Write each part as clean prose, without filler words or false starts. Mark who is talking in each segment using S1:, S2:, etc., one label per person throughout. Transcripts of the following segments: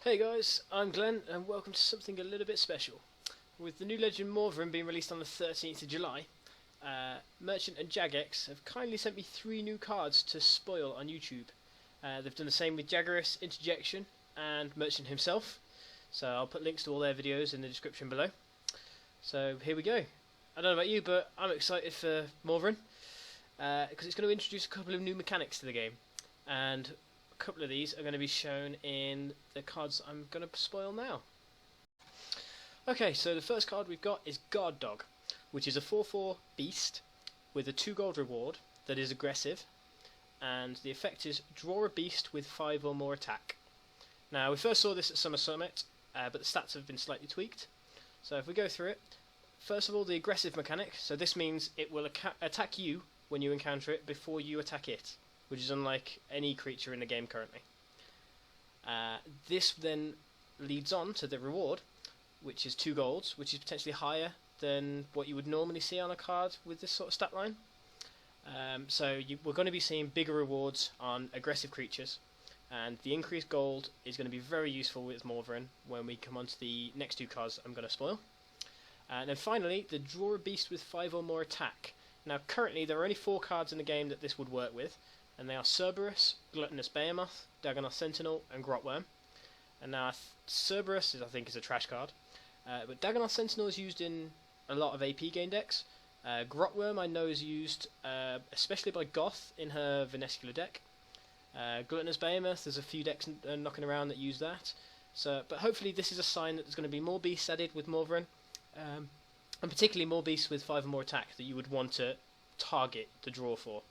S1: Hey guys, I'm Glenn and welcome to something a little bit special. With the new legend Morvran being released on the 13th of July, Merchant and Jagex have kindly sent me 3 new cards to spoil on YouTube. They've done the same with Jagex, Interjection and Merchant himself, so I'll put links to all their videos in the description below. So here we go. I don't know about you, but I'm excited for Morvran because it's going to introduce a couple of new mechanics to the game, and a couple of these are going to be shown in the cards I'm going to spoil now. Okay, so the first card we've got is Guard Dog, which is a 4/4 beast with a 2 gold reward that is aggressive, and the effect is draw a beast with 5 or more attack. Now, we first saw this at Summer Summit, but the stats have been slightly tweaked. So if we go through it, first of all, the aggressive mechanic. So this means it will attack you when you encounter it before you attack it, which is unlike any creature in the game currently. This then leads on to the reward, which is 2 golds, which is potentially higher than what you would normally see on a card with this sort of stat line. We're going to be seeing bigger rewards on aggressive creatures, and the increased gold is going to be very useful with Morvran when we come on to the next 2 cards I'm going to spoil. And then finally, the draw a beast with 5 or more attack. Now currently there are only 4 cards in the game that this would work with, and they are Cerberus, Gluttonous Behemoth, Dagonoth Sentinel, and Grotworm. And now Cerberus I think is a trash card, but Dagonoth Sentinel is used in a lot of AP game decks. Grotworm I know is used especially by Goth in her Venescular deck. Gluttonous Behemoth, there's a few decks knocking around that use that. But hopefully this is a sign that there's going to be more beasts added with Morvran, and particularly more beasts with 5 or more attack that you would want to target the draw for.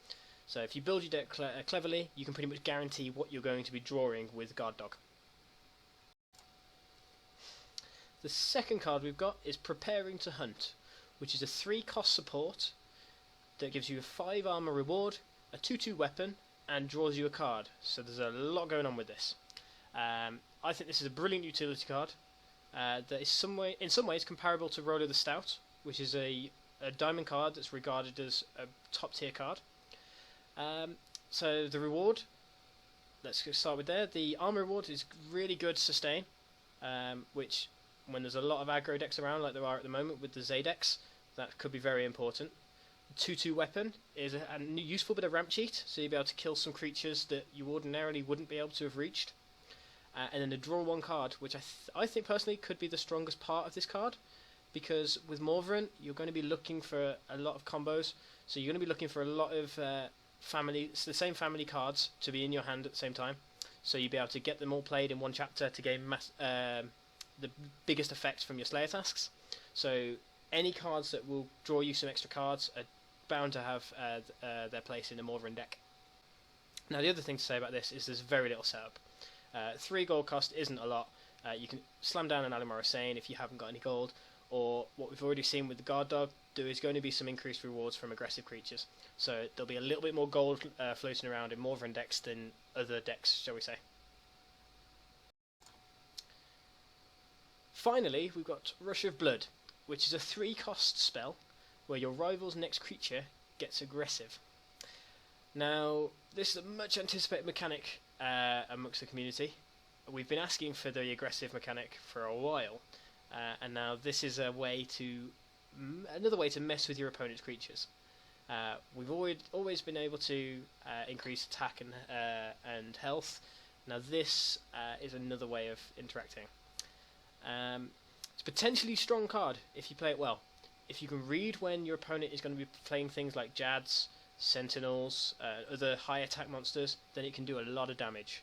S1: So if you build your deck cleverly, you can pretty much guarantee what you're going to be drawing with Guard Dog. The second card we've got is Preparing to Hunt, which is a 3 cost support that gives you a 5 armor reward, a 2/2 weapon, and draws you a card. So there's a lot going on with this. I think this is a brilliant utility card that is in some ways comparable to Rolo the Stout, which is a diamond card that's regarded as a top tier card. So the reward, let's start with there. The armor reward is really good sustain, which when there's a lot of aggro decks around like there are at the moment with the Zadex, that could be very important. 2/2 weapon is a useful bit of ramp cheat, so you'll be able to kill some creatures that you ordinarily wouldn't be able to have reached. And then the draw 1 card, which I think personally could be the strongest part of this card, because with Morvran you're going to be looking for a lot of combos, so you're going to be looking for a lot of the same family cards to be in your hand at the same time, so you'll be able to get them all played in one chapter to gain the biggest effect from your Slayer tasks. So any cards that will draw you some extra cards are bound to have their place in a Morvran deck. Now the other thing to say about this is there's very little setup. 3 gold cost isn't a lot. You can slam down an Alimar Sane if you haven't got any gold, or what we've already seen with the Guard Dog, there is going to be some increased rewards from aggressive creatures. So there'll be a little bit more gold floating around in Morvran decks than other decks, shall we say. Finally, we've got Rush of Blood, which is a 3 cost spell where your rival's next creature gets aggressive. Now, this is a much anticipated mechanic amongst the community. We've been asking for the aggressive mechanic for a while, and now this is another way to mess with your opponent's creatures. We've always been able to increase attack and health. Now this is another way of interacting. It's a potentially strong card if you play it well. If you can read when your opponent is going to be playing things like Jads, Sentinels, other high attack monsters, then it can do a lot of damage.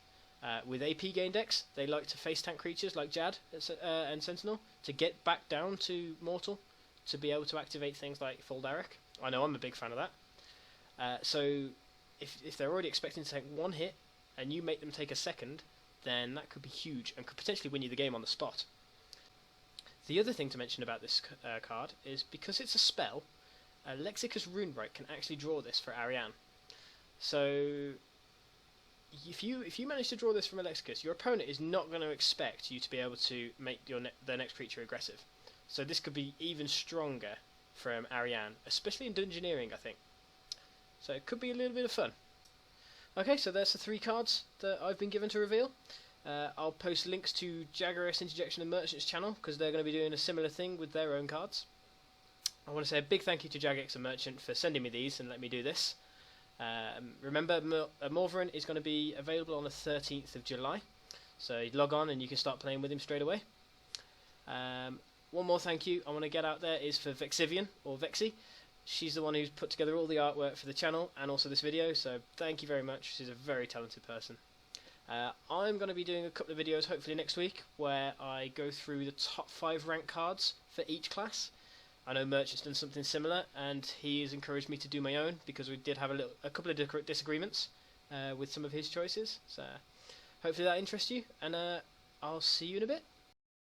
S1: With AP game decks, they like to face tank creatures like Jad and Sentinel to get back down to Mortal, to be able to activate things like Full Derek. I know I'm a big fan of that. So if they're already expecting to take 1 hit and you make them take a second, then that could be huge and could potentially win you the game on the spot. The other thing to mention about this card is because it's a spell, Lexicus Runewrite can actually draw this for Ariane. So if you manage to draw this from a Lexicus, your opponent is not going to expect you to be able to make their next creature aggressive. So this could be even stronger from Ariane, especially in Dungeoneering, I think. So it could be a little bit of fun. Okay, so there's the 3 cards that I've been given to reveal. I'll post links to Jaguars, Interjection and Merchant's channel, because they're going to be doing a similar thing with their own cards. I want to say a big thank you to Jagex and Merchant for sending me these and letting me do this. Remember, Morvran is going to be available on the 13th of July, so you log on and you can start playing with him straight away. One more thank you I want to get out there is for Vexivian, or Vexy. She's the one who's put together all the artwork for the channel and also this video, so thank you very much. She's a very talented person. I'm going to be doing a couple of videos hopefully next week where I go through the top 5 rank cards for each class. I know Merchant's done something similar, and he has encouraged me to do my own because we did have a couple of disagreements with some of his choices. So hopefully that interests you, and I'll see you in a bit.